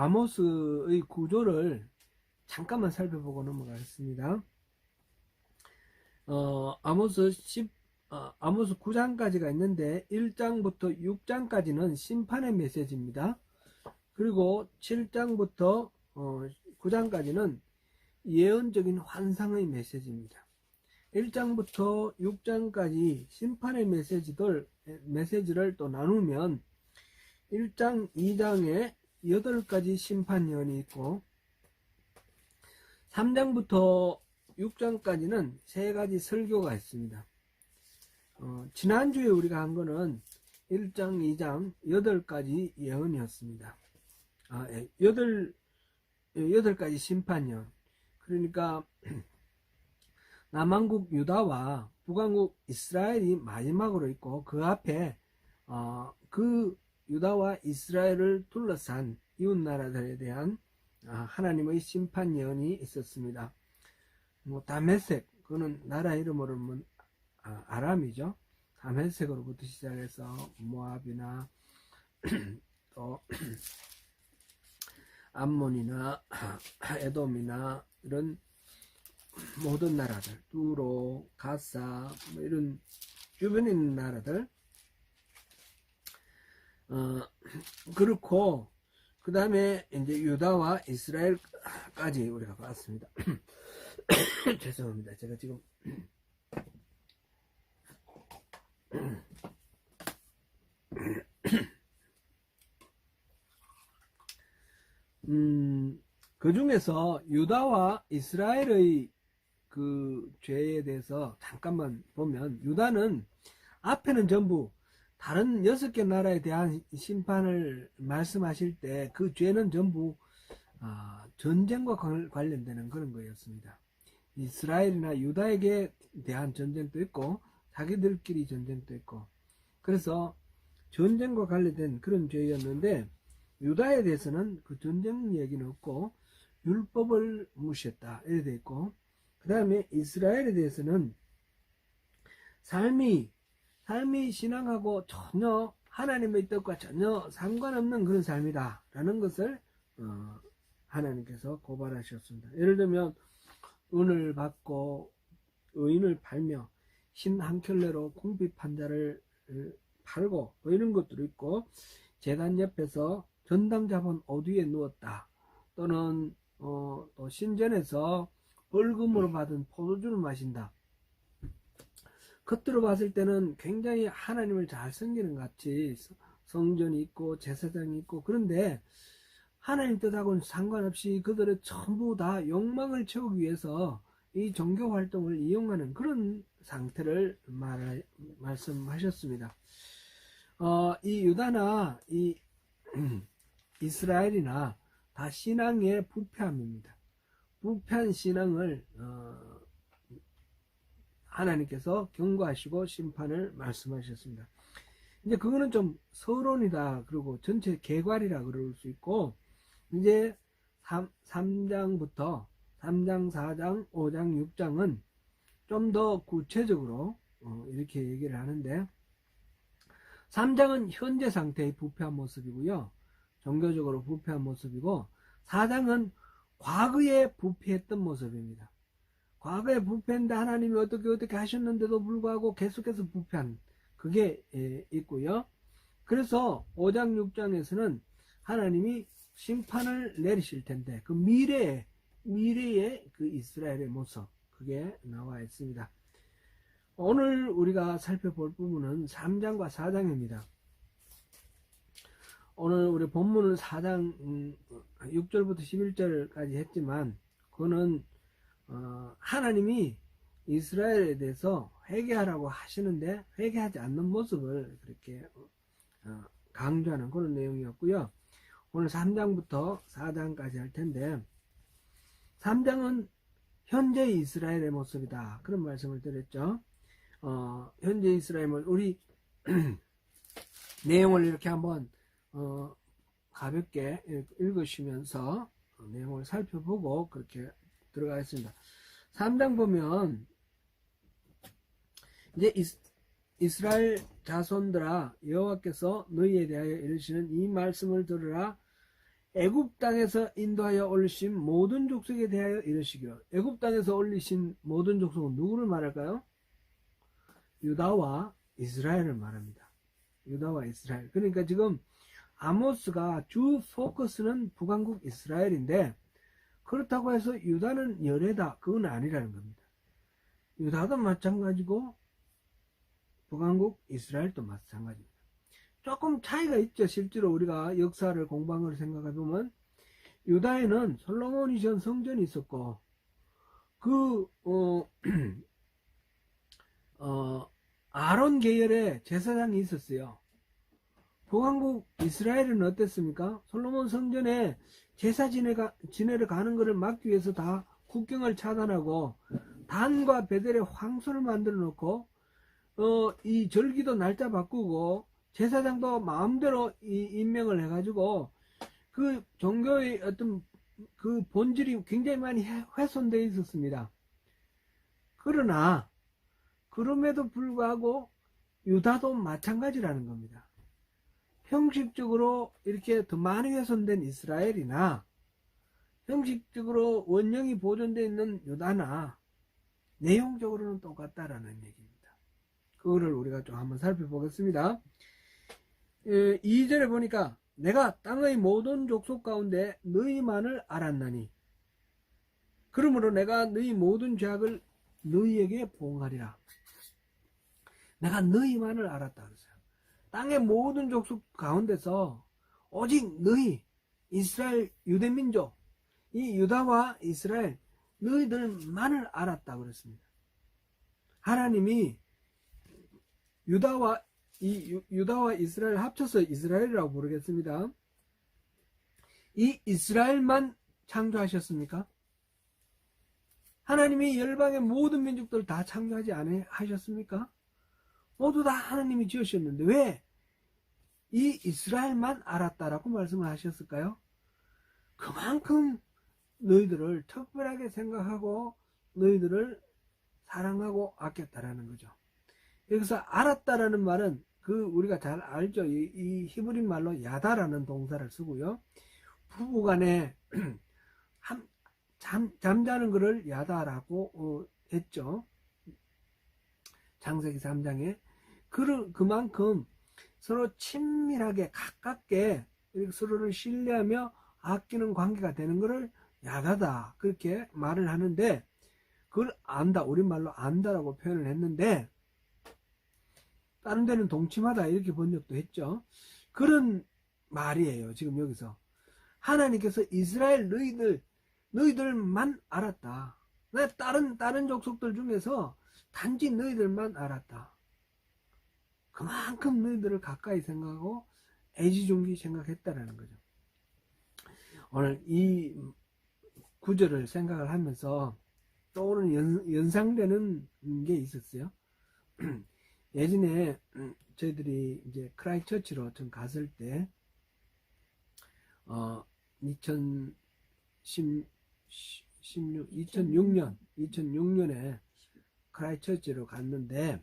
아모스의 구조를 잠깐만 살펴보고 넘어가겠습니다. 아모스 9장까지가 있는데 1장부터 6장까지는 심판의 메시지입니다. 그리고 7장부터 9장까지는 예언적인 환상의 메시지입니다. 1장부터 6장까지 심판의 메시지를 또 나누면 1장, 2장에 8가지 심판 예언이 있고 3장부터 6장까지는 3가지 설교가 있습니다. 지난주에 우리가 한 거는 1장, 2장 8가지 예언이었습니다. 8가지 심판 예언. 그러니까 남왕국 유다와 북왕국 이스라엘이 마지막으로 있고 그 앞에 그 유다와 이스라엘을 둘러싼 이웃나라들에 대한 하나님의 심판 예언이 있었습니다. 다메섹, 그거는 나라 이름으로는 아람이죠. 다메섹으로부터 시작해서 모압이나 또 암몬이나 에돔이나 이런 모든 나라들, 두로, 가사, 이런 주변에 있는 나라들, 그렇고 그 다음에 이제 유다와 이스라엘까지 우리가 봤습니다. 죄송합니다. 제가 지금 그 중에서 유다와 이스라엘의 그 죄에 대해서 잠깐만 보면, 유다는 앞에는 전부 다른 6개 나라에 대한 심판을 말씀하실 때 그 죄는 전부 전쟁과 관련되는 그런 거였습니다. 이스라엘이나 유다에게 대한 전쟁도 있고 자기들끼리 전쟁도 있고, 그래서 전쟁과 관련된 그런 죄였는데 유다에 대해서는 그 전쟁 얘기는 없고 율법을 무시했다 이렇게 돼 있고, 그 다음에 이스라엘에 대해서는 삶이 신앙하고 전혀 하나님의 뜻과 전혀 상관없는 그런 삶이다 라는 것을 하나님께서 고발하셨습니다. 예를 들면 은을 받고 의인을 팔며 흰 한 켤레로 궁핍한 자를 팔고 이런 것들도 있고, 제단 옆에서 전당 잡은 어디에 누웠다, 또는 또 신전에서 벌금으로 받은 포도주를 마신다. 겉으로 봤을 때는 굉장히 하나님을 잘 섬기는 것 같이 성전이 있고 제사장이 있고, 그런데 하나님 뜻하고는 상관없이 그들의 전부 다 욕망을 채우기 위해서 이 종교 활동을 이용하는 그런 상태를 말씀하셨습니다. 이 유다나 이 이스라엘이나 다 신앙의 부패함입니다. 부패한 신앙을 하나님께서 경고하시고 심판을 말씀하셨습니다. 이제 그거는 좀 서론이다, 그리고 전체 개괄이라 그럴 수 있고, 이제 3장부터 3장, 4장, 5장, 6장은 좀 더 구체적으로 이렇게 얘기를 하는데, 3장은 현재 상태의 부패한 모습이고요, 종교적으로 부패한 모습이고, 4장은 과거에 부패했던 모습입니다. 과거에 부패했는데 하나님이 어떻게 하셨는데도 불구하고 계속해서 부패한 그게 있고요. 그래서 5장 6장에서는 하나님이 심판을 내리실 텐데 그 미래의 그 이스라엘의 모습, 그게 나와 있습니다. 오늘 우리가 살펴볼 부분은 3장과 4장입니다. 오늘 우리 본문은 4장 6절부터 11절까지 했지만, 그거는 하나님이 이스라엘에 대해서 회개하라고 하시는데 회개하지 않는 모습을 그렇게 강조하는 그런 내용이었고요. 오늘 3장부터 4장까지 할 텐데, 3장은 현재 이스라엘의 모습이다, 그런 말씀을 드렸죠. 현재 이스라엘 모습, 우리 내용을 이렇게 한번 가볍게 읽으시면서 내용을 살펴보고 그렇게 들어가겠습니다. 3장 보면 이제 이스라엘 자손들아, 여호와께서 너희에 대하여 이르시는 이 말씀을 들으라. 애굽 땅에서 인도하여 올리신 모든 족속에 대하여 이르시기로. 애굽 땅에서 올리신 모든 족속은 누구를 말할까요? 유다와 이스라엘을 말합니다. 유다와 이스라엘. 그러니까 지금 아모스가 주 포커스는 북왕국 이스라엘인데, 그렇다고 해서 유다는 열애다, 그건 아니라는 겁니다. 유다도 마찬가지고 북왕국 이스라엘도 마찬가지입니다. 조금 차이가 있죠. 실제로 우리가 역사를 공부한 걸 생각해 보면 유다에는 솔로몬이 지은 성전이 있었고, 그 아론 계열의 제사장이 있었어요. 북왕국 이스라엘은 어땠습니까? 솔로몬 성전에 제사 지내러 가는 것을 막기 위해서 다 국경을 차단하고 단과 베델의 황소를 만들어 놓고 이 절기도 날짜 바꾸고 제사장도 마음대로 임명을 해가지고 그 종교의 어떤 그 본질이 굉장히 많이 훼손되어 있었습니다. 그러나 그럼에도 불구하고 유다도 마찬가지라는 겁니다. 형식적으로 이렇게 더 많이 훼손된 이스라엘이나 형식적으로 원령이 보존되어 있는 유다나 내용적으로는 똑같다라는 얘기입니다. 그거를 우리가 좀 한번 살펴보겠습니다. 2절에 보니까 내가 땅의 모든 족속 가운데 너희만을 알았나니 그러므로 내가 너희 모든 죄악을 너희에게 보응하리라. 내가 너희만을 알았다 그랬어요. 땅의 모든 족속 가운데서 오직 너희 이스라엘 유대민족 이 유다와 이스라엘 너희들만을 알았다 그랬습니다. 하나님이 유다와 이스라엘 합쳐서 이스라엘이라고 부르겠습니다. 이 이스라엘만 창조하셨습니까? 하나님이 열방의 모든 민족들 다 창조하지 않으셨습니까? 모두 다 하나님이 지으셨는데 왜 이 이스라엘만 알았다라고 말씀을 하셨을까요? 그만큼 너희들을 특별하게 생각하고 너희들을 사랑하고 아꼈다라는 거죠. 여기서 알았다라는 말은 우리가 잘 알죠. 이 히브리 말로 야다라는 동사를 쓰고요. 부부간에 잠자는 것을 야다라고 했죠. 창세기 3장에. 그만큼 서로 친밀하게 가깝게 서로를 신뢰하며 아끼는 관계가 되는 것을 야다다 그렇게 말을 하는데 그걸 안다 우리말로 안다라고 표현을 했는데 다른 데는 동침하다 이렇게 번역도 했죠. 그런 말이에요. 지금 여기서 하나님께서 이스라엘 너희들만 알았다. 다른 족속들 중에서 단지 너희들만 알았다. 그만큼 너희들을 가까이 생각하고 애지중지 생각했다라는 거죠. 오늘 이 구절을 생각을 하면서 떠오르는 연상되는 게 있었어요. 예전에 저희들이 이제 크라이처치로 좀 갔을 때 2006년에 크라이처치로 갔는데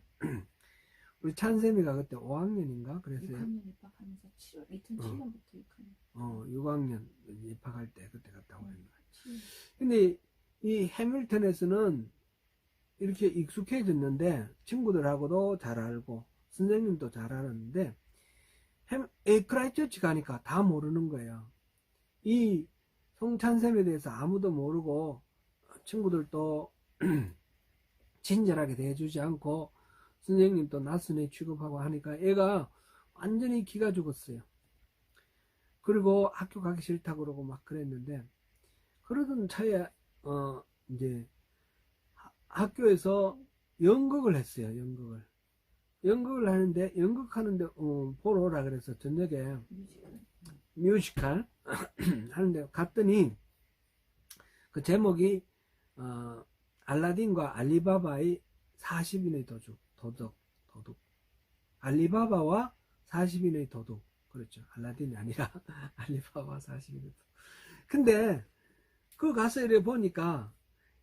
우리 찬쌤이가 그때 5학년인가 그랬어요. 6학년 입학하면서 2007년부터 6학년. 6학년 입학할 때 그때 갔다고 하는 거예요. 근데 이 해밀턴에서는 이렇게 익숙해졌는데 친구들하고도 잘 알고 선생님도 잘 알았는데 크라이처치 가니까 다 모르는 거예요. 이 송찬샘에 대해서 아무도 모르고 친구들도 친절하게 대해주지 않고 선생님도 낯선애 취급하고 하니까 애가 완전히 기가 죽었어요. 그리고 학교 가기 싫다고 그러고 막 그랬는데 그러던 차에 이제 학교에서 연극을 했어요. 연극을 하는데 연극하는데 보러 오라 그래서 저녁에 뮤지컬 하는데 갔더니 그 제목이 알라딘과 알리바바의 40인의 도둑 알리바바와 40인의 도둑 그렇죠. 알라딘이 아니라 알리바바 40인의 도둑. 근데 그 가서 이래 보니까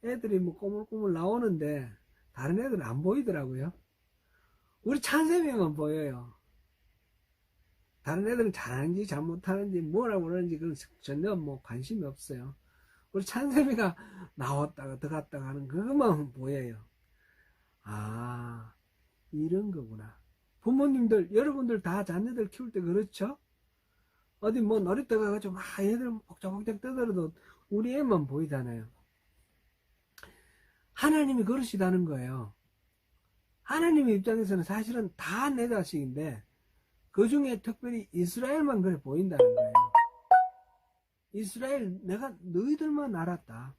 애들이 뭐 꼬물꼬물 나오는데 다른 애들은 안 보이더라고요. 우리 찬쌤이만 보여요. 다른 애들은 잘하는지 잘못하는지 뭐라고 그러는지 그건 전혀 뭐 관심이 없어요. 우리 찬샘이가 나왔다가 들어갔다가 하는 그것만 보여요. 아, 이런 거구나. 부모님들, 여러분들 다 자녀들 키울 때 그렇죠? 어디 뭐 놀이터 가가지고 막 애들 복작복작 떠들어도 우리 애만 보이잖아요. 하나님이 그러시다는 거예요. 하나님의 입장에서는 사실은 다 내 자식인데 그 중에 특별히 이스라엘만 그래 보인다는 거예요. 이스라엘 내가 너희들만 알았다.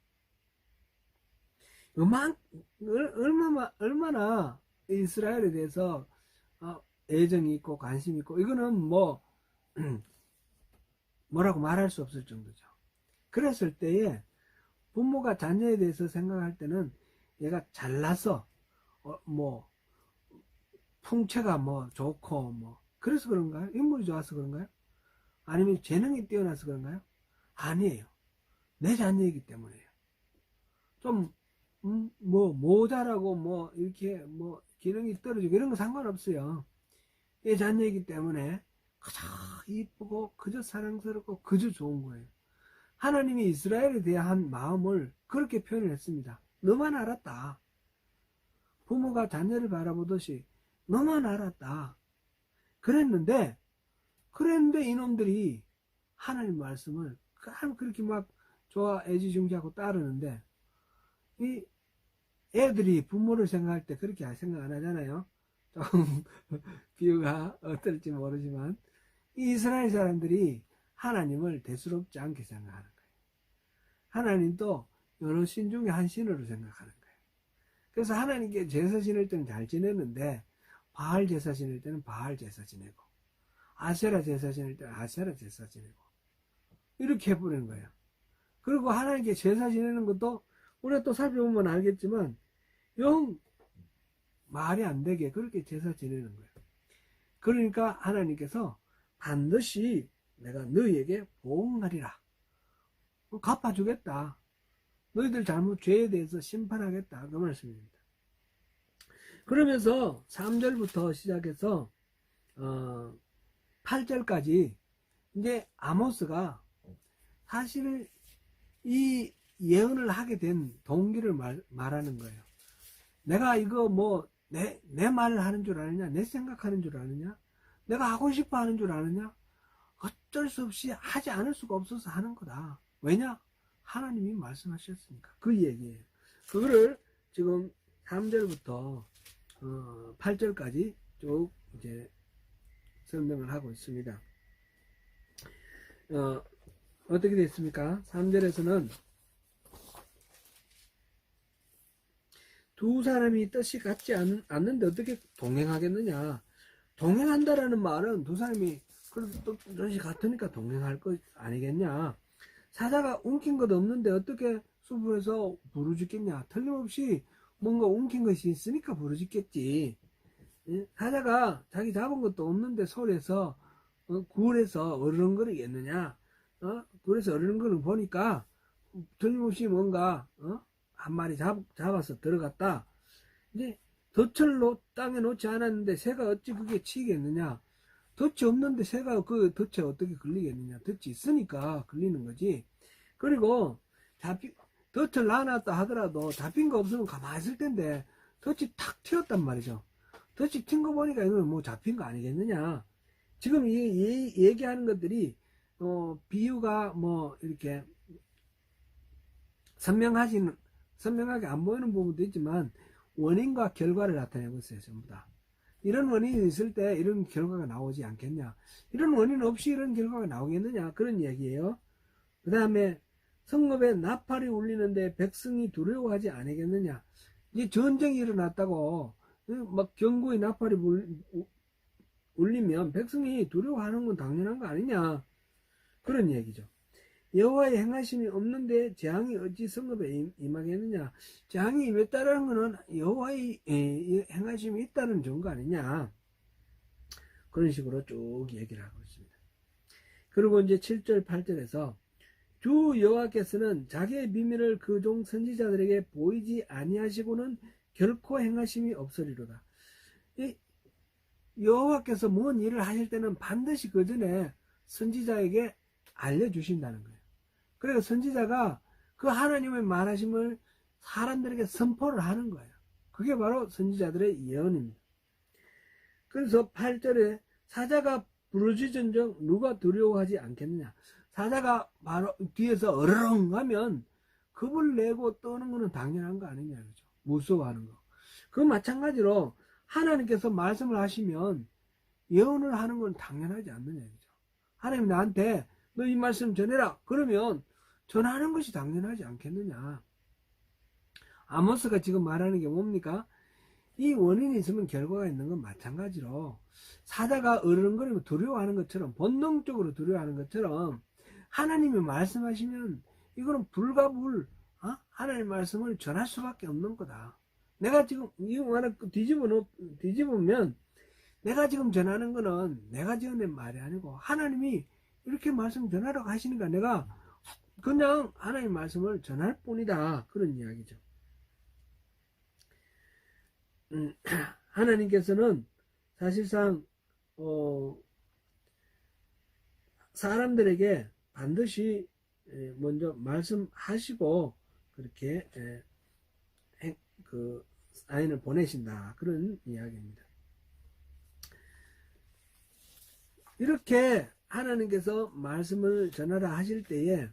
얼마나 이스라엘에 대해서 애정이 있고 관심이 있고 이거는 뭐 뭐라고 말할 수 없을 정도죠. 그랬을 때에 부모가 자녀에 대해서 생각할 때는 얘가 잘나서 뭐 풍채가 뭐 좋고 뭐 그래서 그런가요? 인물이 좋아서 그런가요? 아니면 재능이 뛰어나서 그런가요? 아니에요. 내 자녀이기 때문에요. 좀 뭐 모자라고 뭐 이렇게 뭐 기능이 떨어지고 이런 거 상관없어요. 내 자녀이기 때문에 그저 이쁘고 그저 사랑스럽고 그저 좋은 거예요. 하나님이 이스라엘에 대한 마음을 그렇게 표현을 했습니다. 너만 알았다. 부모가 자녀를 바라보듯이 너만 알았다. 그랬는데 이놈들이 하나님 말씀을 그렇게 막 좋아 애지중지하고 따르는데 이 애들이 부모를 생각할 때 그렇게 생각 안 하잖아요. 좀 비유가 어떨지 모르지만 이 이스라엘 사람들이 하나님을 대수롭지 않게 생각하는 거예요. 하나님도 여러 신 중에 한 신으로 생각하는 거예요. 그래서 하나님께 제사 지낼 때는 잘 지내는데 바알 제사 지낼 때는 바알 제사 지내고 아세라 제사 지낼 때는 아세라 제사 지내고 이렇게 해버리는 거예요. 그리고 하나님께 제사 지내는 것도 우리가 또 살펴보면 알겠지만 영 말이 안 되게 그렇게 제사 지내는 거예요. 그러니까 하나님께서 반드시 내가 너희에게 보응하리라. 갚아주겠다. 너희들 잘못 죄에 대해서 심판하겠다. 그 말씀입니다. 그러면서 3절부터 시작해서 8절까지 이제 아모스가 사실 이 예언을 하게 된 동기를 말하는 거예요. 내가 이거 뭐 내 말을 하는 줄 아느냐? 내 생각하는 줄 아느냐? 내가 하고 싶어 하는 줄 아느냐? 어쩔 수 없이 하지 않을 수가 없어서 하는 거다. 왜냐? 하나님이 말씀하셨으니까. 그 얘기예요. 그거를 지금 3절부터 8절까지 쭉 이제 설명을 하고 있습니다. 어떻게 됐습니까? 3절에서는 두 사람이 뜻이 같지 않는데 어떻게 동행하겠느냐? 동행한다라는 말은 두 사람이 그래도 뜻이 같으니까 동행할 것 아니겠냐? 사자가 움킨 것 없는데 어떻게 숲에서 부르짖겠냐? 틀림없이 뭔가 움킨 것이 있으니까 부르짖겠지. 사자가 자기 잡은 것도 없는데 솔에서 굴에서 어르렁거리겠느냐? 굴에서 어르렁거리는 보니까 틀림없이 뭔가 한 마리 잡아서 들어갔다. 이제 덫을 땅에 놓지 않았는데 새가 어찌 그게 치겠느냐? 덫이 없는데 새가 그 덫에 어떻게 걸리겠느냐? 덫이 있으니까 걸리는 거지. 그리고 덫을 놔놨다 하더라도 잡힌 거 없으면 가만히 있을 텐데 덫이 탁 튀었단 말이죠. 덫이 튄 거 보니까 이건 뭐 잡힌 거 아니겠느냐? 지금 이 얘기하는 것들이 비유가 뭐 이렇게 선명하게 안 보이는 부분도 있지만 원인과 결과를 나타내고 있어요. 전부 다. 이런 원인이 있을 때 이런 결과가 나오지 않겠냐? 이런 원인 없이 이런 결과가 나오겠느냐? 그런 얘기예요. 그 다음에 성읍에 나팔이 울리는데 백성이 두려워하지 않겠느냐? 이제 전쟁이 일어났다고 막 경고의 나팔이 울리면 백성이 두려워하는 건 당연한 거 아니냐? 그런 얘기죠. 여호와의 행하심이 없는데 재앙이 어찌 성읍에 임하겠느냐? 재앙이 임했다는 것은 여호와의 행하심이 있다는 증거 아니냐? 그런 식으로 쭉 얘기를 하고 있습니다. 그리고 이제 7절 8절에서 주 여호와께서는 자기의 비밀을 그 종 선지자들에게 보이지 아니하시고는 결코 행하심이 없으리로다. 여호와께서 뭔 일을 하실 때는 반드시 그 전에 선지자에게 알려주신다는 거예요. 그래서 선지자가 그 하나님의 말하심을 사람들에게 선포를 하는 거예요. 그게 바로 선지자들의 예언입니다. 그래서 8절에 사자가 부르짖은즉 누가 두려워하지 않겠느냐. 사자가 바로 뒤에서 어르렁 하면 겁을 내고 떠는 거는 당연한 거 아니냐, 그죠? 무서워하는 거. 그 마찬가지로 하나님께서 말씀을 하시면 예언을 하는 건 당연하지 않느냐, 그죠? 하나님 나한테 너 이 말씀 전해라. 그러면 전하는 것이 당연하지 않겠느냐. 아모스가 지금 말하는 게 뭡니까? 이 원인이 있으면 결과가 있는 건 마찬가지로 사자가 어르렁거리면 두려워하는 것처럼, 본능적으로 두려워하는 것처럼 하나님이 말씀하시면 이거는 불가불, 하나님 말씀을 전할 수밖에 없는 거다. 내가 지금 이 말을 뒤집으면 내가 지금 전하는 거는 내가 지어낸 말이 아니고 하나님이 이렇게 말씀 전하라고 하시니까 내가 그냥 하나님 말씀을 전할 뿐이다. 그런 이야기죠. 하나님께서는 사실상 사람들에게 반드시 먼저 말씀하시고 그렇게 그 사인을 보내신다. 그런 이야기입니다. 이렇게 하나님께서 말씀을 전하라 하실 때에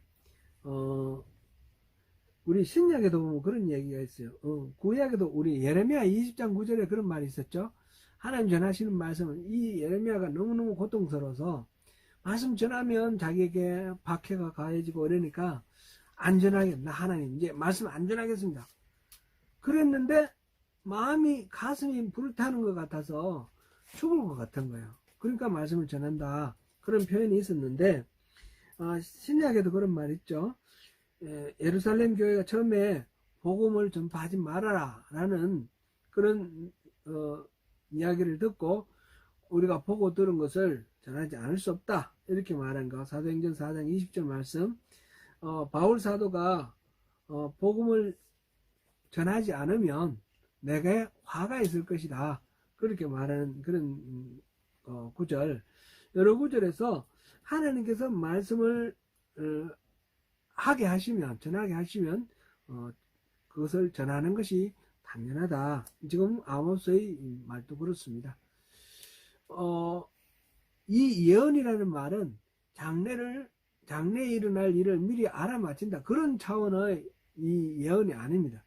우리 신약에도 보면 그런 얘기가 있어요. 구약에도 우리 예레미야 20장 9절에 그런 말이 있었죠. 하나님 전하시는 말씀은 이 예레미야가 너무너무 고통스러워서 말씀 전하면 자기에게 박해가 가해지고 이러니까 안전하게 나 하나님 이제 말씀 안 전하겠습니다. 그랬는데 마음이 가슴이 불타는 것 같아서 죽을 것 같은 거예요. 그러니까 말씀을 전한다. 그런 표현이 있었는데 신약에도 그런 말 있죠. 예루살렘 교회가 처음에 복음을 전파하지 말아라 라는 그런 이야기를 듣고 우리가 보고 들은 것을 전하지 않을 수 없다 이렇게 말한 거. 사도행전 4장 20절 말씀. 바울 사도가 복음을 전하지 않으면 내게 화가 있을 것이다 그렇게 말하는 그런 구절. 여러 구절에서 하나님께서 말씀을 하게 하시면, 전하게 하시면 그것을 전하는 것이 당연하다. 지금 아모스의 말도 그렇습니다. 이 예언이라는 말은 장래에 일어날 일을 미리 알아맞힌다. 그런 차원의 이 예언이 아닙니다.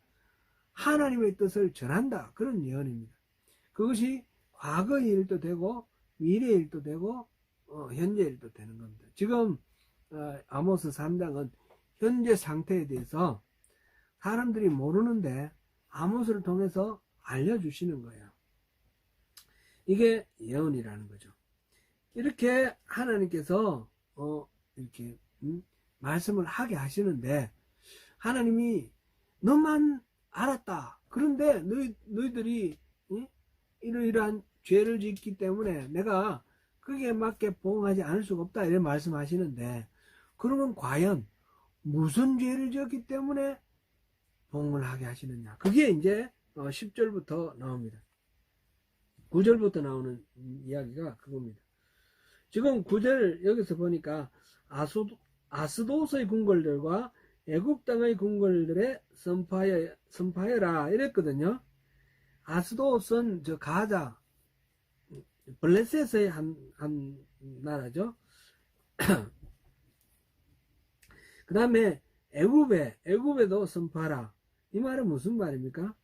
하나님의 뜻을 전한다. 그런 예언입니다. 그것이 과거의 일도 되고 미래의 일도 되고 현재 일도 되는 겁니다. 지금 아모스 3장은 현재 상태에 대해서 사람들이 모르는데 아모스를 통해서 알려주시는 거예요. 이게 예언이라는 거죠. 이렇게 하나님께서 이렇게 말씀을 하게 하시는데 하나님이 너만 알았다. 그런데 너희들이 이러이러한 죄를 짓기 때문에 내가 그게 맞게 보응하지 않을 수가 없다. 이런 말씀하시는데 그러면 과연 무슨 죄를 지었기 때문에 보응을 하게 하시느냐. 그게 이제 10절부터 나옵니다. 9절부터 나오는 이야기가 그겁니다. 지금 9절 여기서 보니까 아스도스의 궁궐들과 애굽 땅의 궁궐들에 선파하여라 이랬거든요. 아스도스는 저 가자 블레셋의 한 나라죠. 그 다음에 애굽에도 선포하라. 이 말은 무슨 말입니까?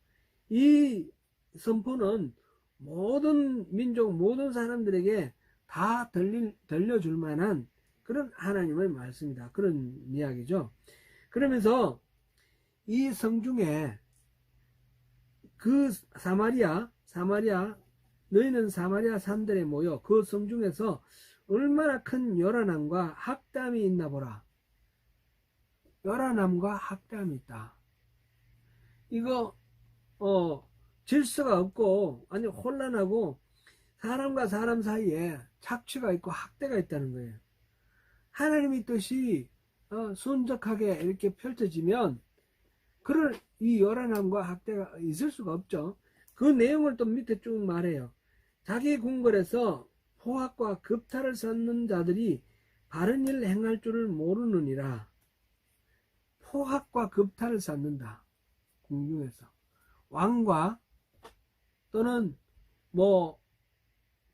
이 선포는 모든 민족 모든 사람들에게 다 들려줄 만한 그런 하나님의 말씀이다. 그런 이야기죠. 그러면서 이 성중에 그 사마리아 너희는 사마리아 산들에 모여 그 성중에서 얼마나 큰 요란함과 학담이 있나 보라. 요란함과 학담이 있다. 이거 질서가 없고 아니 혼란하고 사람과 사람 사이에 착취가 있고 학대가 있다는 거예요. 하나님의 뜻이 순적하게 이렇게 펼쳐지면 그럴 이 요란함과 학대가 있을 수가 없죠. 그 내용을 또 밑에 쭉 말해요. 자기 궁궐에서 포악과 겁탈을 쌓는 자들이 바른 일 행할 줄을 모르느니라. 포악과 겁탈을 쌓는다. 궁중에서. 왕과 또는 뭐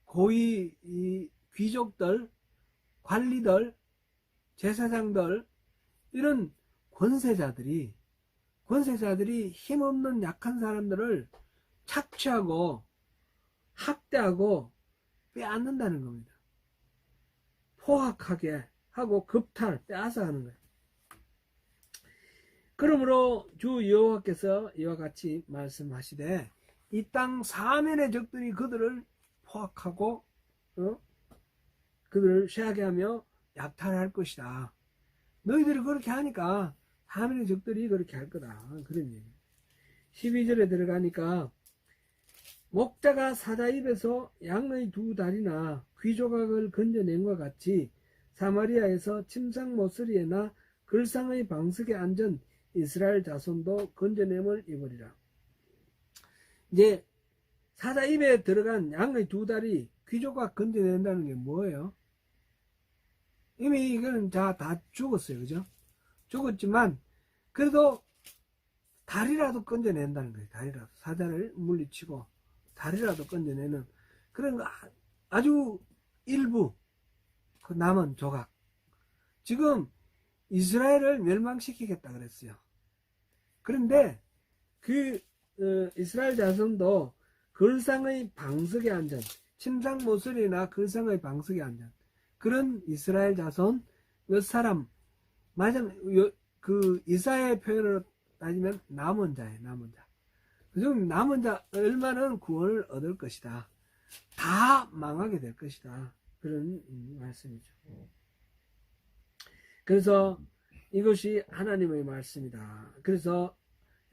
고위 귀족들, 관리들, 제사장들, 이런 권세자들이 힘없는 약한 사람들을 착취하고 학대하고 빼앗는다는 겁니다. 포악하게 하고 겁탈, 빼앗아 하는 거예요. 그러므로 주 여호와께서 이와 같이 말씀하시되 이 땅 사면의 적들이 그들을 포악하고 그들을 쇠하게 하며 약탈할 것이다. 너희들이 그렇게 하니까 사면의 적들이 그렇게 할 거다. 그런 얘기예요. 12절에 들어가니까 목자가 사자 입에서 양의 두 다리나 귀조각을 건져낸과 같이 사마리아에서 침상 모서리에나 글상의 방석에 앉은 이스라엘 자손도 건져냄을 입으리라. 이제 사자 입에 들어간 양의 두 다리 귀조각 건져낸다는 게 뭐예요? 이미 이거는 다 죽었어요. 그죠? 죽었지만 그래도 다리라도 건져낸다는 거예요. 다리라도. 사자를 물리치고 다리라도 건져내는 그런 거 아주 일부 그 남은 조각. 지금 이스라엘을 멸망시키겠다 그랬어요. 그런데 그 이스라엘 자손도 걸상의 방석에 앉은 침상 모서리나 걸상의 방석에 앉은 그런 이스라엘 자손 몇 사람 맞으면 그 이사야의 표현으로 따지면 남은 자예요. 남은 자. 그중 남은 자 얼마는 구원을 얻을 것이다. 다 망하게 될 것이다. 그런 말씀이죠. 그래서 이것이 하나님의 말씀이다. 그래서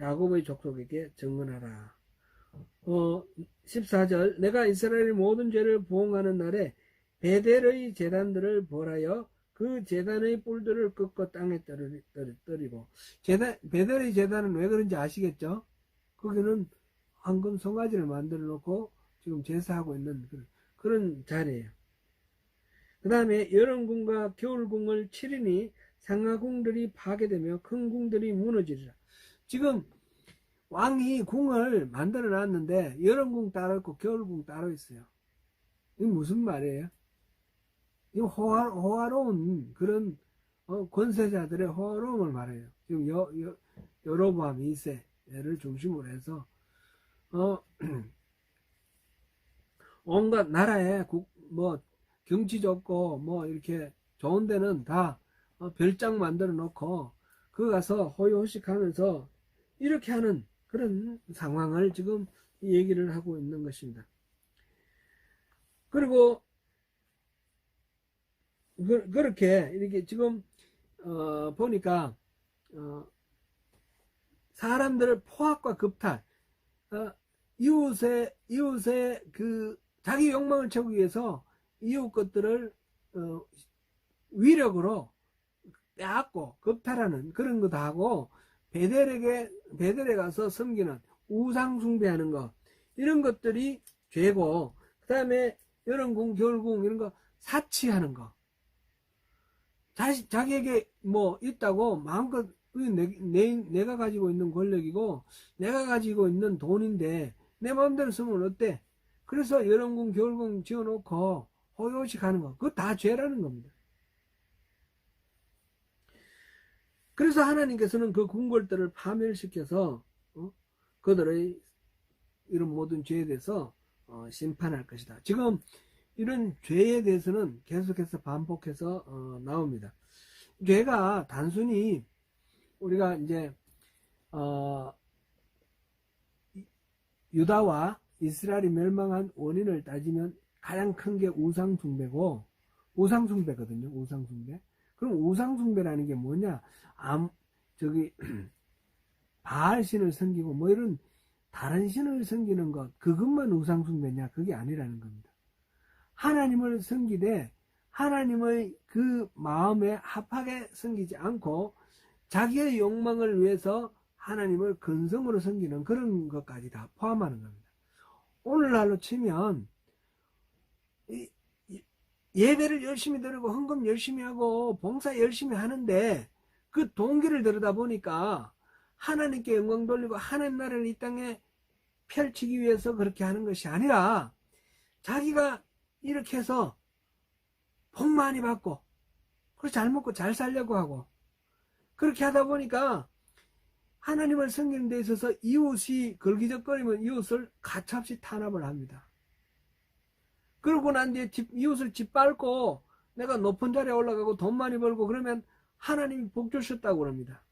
야곱의 족속에게 증언하라. 14절 내가 이스라엘의 모든 죄를 보응하는 날에 베델의 제단들을 벌하여 그 제단의 뿔들을 꺾어 땅에 떨이고 베델의 제단은 왜 그런지 아시겠죠? 거기는 황금 송아지를 만들어 놓고 지금 제사하고 있는 그런 자리예요. 그 다음에 여름궁과 겨울궁을 치리니 상하궁들이 파괴되며 큰 궁들이 무너지리라. 지금 왕이 궁을 만들어 놨는데 여름궁 따로 있고 겨울궁 따로 있어요. 이게 무슨 말이에요? 이 호화로운 그런 권세자들의 호화로움을 말해요. 지금 여로보암 2세를 중심으로 해서 온갖 나라에 뭐 경치 좋고 뭐 이렇게 좋은 데는 다 별장 만들어 놓고 그 가서 호요호식하면서 이렇게 하는 그런 상황을 지금 얘기를 하고 있는 것입니다. 그리고 그렇게 이렇게 지금 보니까 사람들을 포악과 겁탈, 이웃의 그 자기 욕망을 채우기 위해서 이웃 것들을 위력으로 빼앗고 겁탈하는 그런 거 다 하고 베델에 가서 섬기는 우상 숭배하는 거 이런 것들이 죄고, 그 다음에 여름궁 겨울궁 이런 거 사치하는 거, 자기에게 뭐 있다고 마음껏 내가 가지고 있는 권력이고 내가 가지고 있는 돈인데 내 마음대로 쓰면 어때? 그래서 여름궁 겨울궁 지어놓고 호요식 하는 거, 그거 다 죄라는 겁니다. 그래서 하나님께서는 그 궁궐들을 파멸시켜서 그들의 이런 모든 죄에 대해서 심판할 것이다. 지금 이런 죄에 대해서는 계속해서 반복해서 나옵니다. 죄가 단순히 우리가 이제 유다와 이스라엘이 멸망한 원인을 따지면 가장 큰 게 우상숭배고, 우상숭배거든요. 우상숭배. 그럼 우상숭배라는 게 뭐냐? 바알 신을 섬기고 뭐 이런 다른 신을 섬기는 것, 그것만 우상숭배냐? 그게 아니라는 겁니다. 하나님을 섬기되 하나님의 그 마음에 합하게 섬기지 않고 자기의 욕망을 위해서 하나님을 근성으로 섬기는 그런 것까지 다 포함하는 겁니다. 오늘날로 치면 예배를 열심히 드리고 헌금 열심히 하고 봉사 열심히 하는데 그 동기를 들여다 보니까 하나님께 영광 돌리고 하나님 나라를 이 땅에 펼치기 위해서 그렇게 하는 것이 아니라 자기가 이렇게 해서 복 많이 받고 그리고 잘 먹고 잘 살려고 하고 그렇게 하다 보니까 하나님을 섬기는 데 있어서 이웃이 걸기적거리면 이웃을 가차없이 탄압을 합니다. 그러고 난 뒤에 이웃을 짓밟고 내가 높은 자리에 올라가고 돈 많이 벌고 그러면 하나님이 복 주셨다고 그럽니다.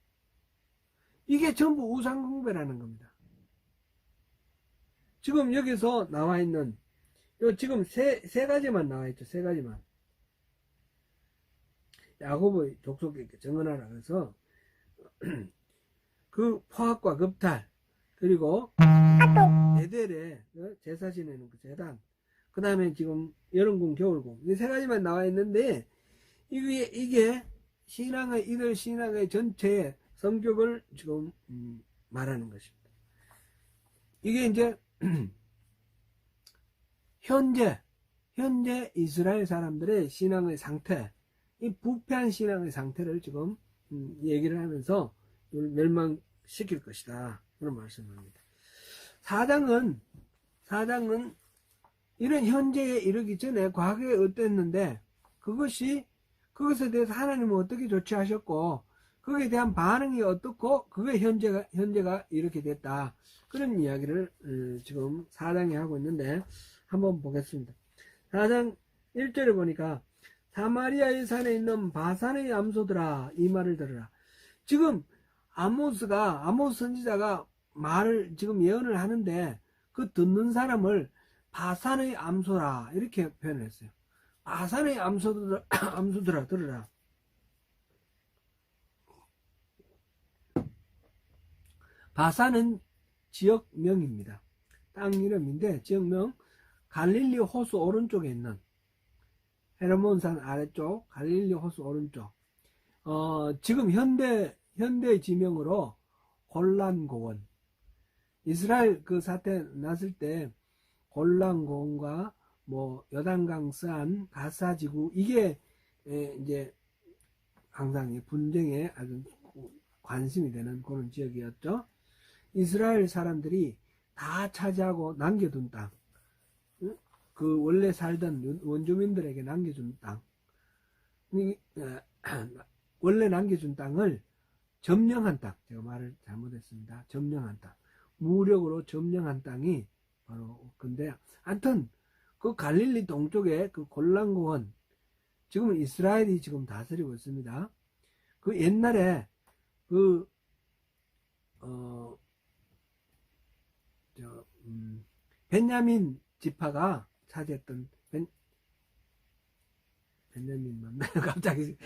이게 전부 우상숭배라는 겁니다. 지금 여기서 나와 있는 지금 세 가지만 나와 있죠. 세 가지만. 야곱의 족속에게 정언하라. 그래서 그 포악과 겁탈 그리고 베델에 제사 지내는 그 제단 그 다음에 지금 여름궁 겨울궁 이 세 가지만 나와 있는데 이게 신앙의 이들 신앙의 전체 성격을 지금 말하는 것입니다. 이게 이제 현재 이스라엘 사람들의 신앙의 상태, 이 부패한 신앙의 상태를 지금 얘기를 하면서 멸망시킬 것이다. 그런 말씀합니다. 4장은 이런 현재에 이르기 전에 과거에 어땠는데 그것에 대해서 하나님은 어떻게 조치하셨고 거기에 대한 반응이 어떻고 그게 현재가 이렇게 됐다. 그런 이야기를 지금 4장에 하고 있는데 한번 보겠습니다. 4장 1절에 보니까 사마리아의 산에 있는 바산의 암소들아 이 말을 들으라. 지금 아모스 선지자가 말을 지금 예언을 하는데 그 듣는 사람을 바산의 암소라 이렇게 표현을 했어요. 바산의 암소들아 들으라. 바산은 지역명입니다. 땅 이름인데 지역명 갈릴리 호수 오른쪽에 있는 헤르몬산 아래쪽 갈릴리 호수 오른쪽 지금 현대 지명으로 골란고원 이스라엘 그 사태 났을 때 골란고원과 뭐 요단강 서안 가사지구 이게 이제 항상 분쟁에 아주 관심이 되는 그런 지역이었죠. 이스라엘 사람들이 다 차지하고 남겨둔 땅, 그 원래 살던 원주민들에게 남겨준 땅, 원래 남겨준 땅을 점령한 땅, 제가 말을 잘못했습니다. 점령한 땅, 무력으로 점령한 땅이 바로 근데 하여튼 그 갈릴리 동쪽에 그 골란고원, 지금은 이스라엘이 지금 다스리고 있습니다. 그 옛날에 벤야민 지파가 차지했던 벤야민 맞나요? 갑자기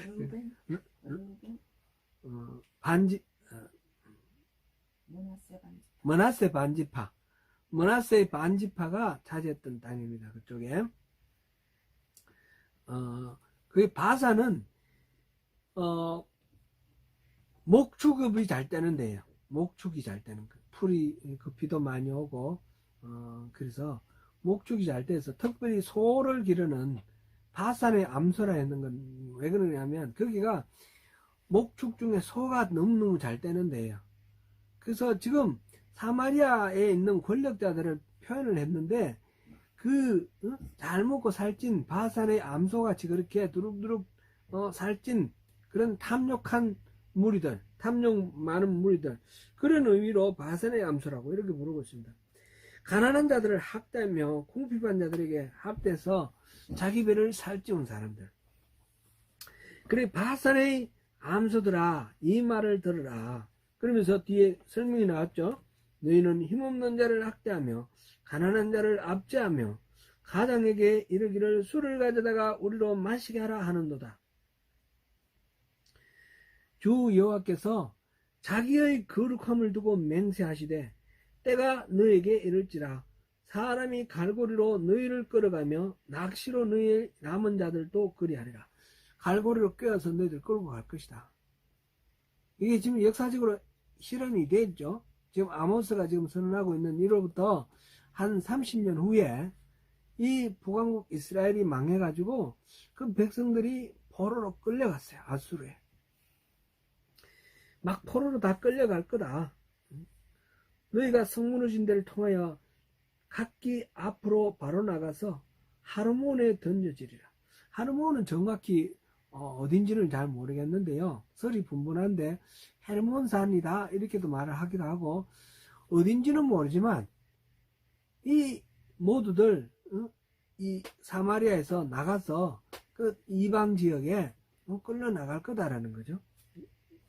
머나세 반지파 머나세의 반지파가 차지했던 땅입니다. 그쪽에 그 바산은 목축업이 잘 되는 데예요. 목축이 잘 되는 그 비도 많이 오고 그래서 목축이 잘 돼서 특별히 소를 기르는 바산의 암소라 했는 건 왜 그러냐면 거기가 목축 중에 소가 너무너무 잘 되는 데예요. 그래서 지금 사마리아에 있는 권력자들을 표현을 했는데 잘 먹고 살찐 바산의 암소같이 그렇게 두룩두룩 살찐 그런 탐욕한 무리들, 탐욕 많은 무리들, 그런 의미로 바산의 암소라고 이렇게 부르고 있습니다. 가난한 자들을 학대하며 궁핍한 자들에게 합대해서 자기 배를 살찌운 사람들. 그래 바산의 암소들아 이 말을 들으라. 그러면서 뒤에 설명이 나왔죠. 너희는 힘없는 자를 학대하며 가난한 자를 압제하며 가장에게 이르기를 술을 가져다가 우리로 마시게 하라 하는도다. 주 여호와께서 자기의 거룩함을 두고 맹세하시되 때가 너에게 이를지라 사람이 갈고리로 너희를 끌어가며 낚시로 너희의 남은 자들도 그리하리라. 갈고리로 꿰어서 너희들 끌고 갈 것이다. 이게 지금 역사적으로 실현이 됐죠. 지금 아모스가 지금 선언하고 있는 1월부터 한 30년 후에 이 북왕국 이스라엘이 망해가지고 그 백성들이 포로로 끌려갔어요. 아수르에. 막 포로로 다 끌려갈 거다. 너희가 성문의 데를 통하여 각기 앞으로 바로 나가서 하르몬에 던져지리라. 하르몬은 정확히 어딘지는 잘 모르겠는데요. 설이 분분한데 헤르몬산이다 이렇게도 말을 하기도 하고, 어딘지는 모르지만 이 모두들 이 사마리아에서 나가서 그 이방 지역에 끌려 나갈 거다라는 거죠.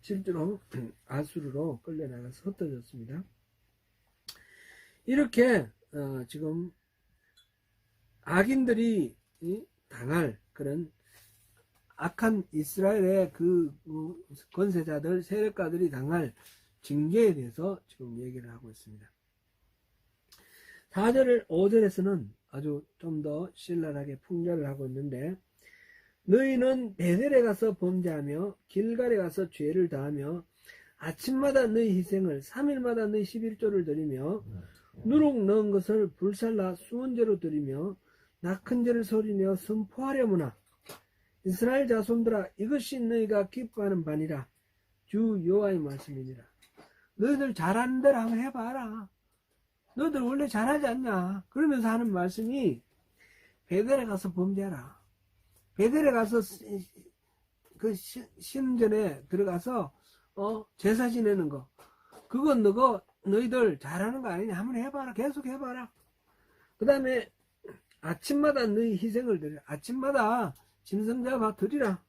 실제로 아수르로 끌려 나가서 흩어졌습니다. 이렇게 지금 악인들이 당할 그런 악한 이스라엘의 그 권세자들, 세력가들이 당할 징계에 대해서 지금 얘기를 하고 있습니다. 4절, 5절에서는 아주 좀 더 신랄하게 풍자를 하고 있는데, 너희는 베델에 가서 범죄하며 길갈에 가서 죄를 다하며 아침마다 너희 희생을 3일마다 너희 11조를 드리며 누룩 넣은 것을 불살라 수원제로 드리며 낙헌제를 소리내어 선포하려무나 이스라엘 자손들아, 이것이 너희가 기뻐하는 바니라. 주 여호와의 말씀이니라. 너희들 잘하는 대로 한번 해봐라. 너희들 원래 잘하지 않냐. 그러면서 하는 말씀이 베델에 가서 범죄하라. 베델에 가서 그 신전에 들어가서 제사 지내는 거, 그건 너희들 잘하는 거 아니냐. 한번 해봐라. 계속 해봐라. 그 다음에 아침마다 너희 희생을 드리라. 아침마다 짐승잡아 드리라.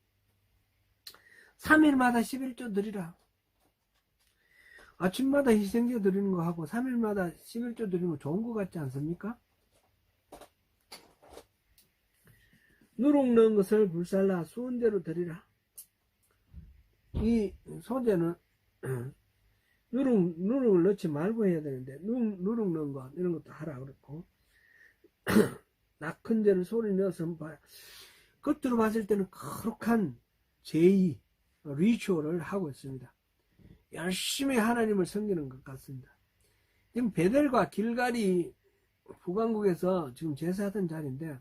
3일마다 11조 드리라. 아침마다 희생제 드리는 거 하고 3일마다 11조 드리는 거 좋은 거 같지 않습니까? 누룩 넣은 것을 불살라 수은제로 드리라. 이 소제는 누룩을 넣지 말고 해야 되는데 누룩 넣은 거 이런 것도 하라 그랬고, 낙헌제를 소리 내어서 봐야. 겉으로 봤을 때는 거룩한 제의, 리추얼을 하고 있습니다. 열심히 하나님을 섬기는 것 같습니다. 지금 베델과 길갈이 북왕국에서 지금 제사하던 자리인데,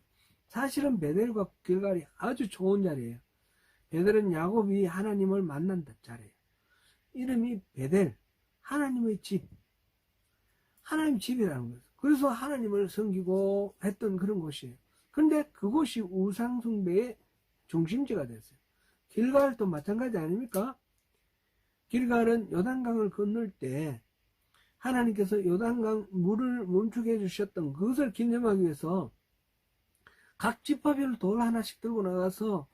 사실은 베델과 길갈이 아주 좋은 자리예요. 베델은 야곱이 하나님을 만난 자리예요. 이름이 베델, 하나님의 집, 하나님 집이라는 거예요. 그래서 하나님을 섬기고 했던 그런 곳이에요. 그런데 그곳이 우상숭배의 중심지가 됐어요. 길갈도 마찬가지 아닙니까? 길갈은 요단강을 건널 때 하나님께서 요단강 물을 멈추게 해주셨던 그것을 기념하기 위해서 각 지파별로 돌 하나씩 들고 나가서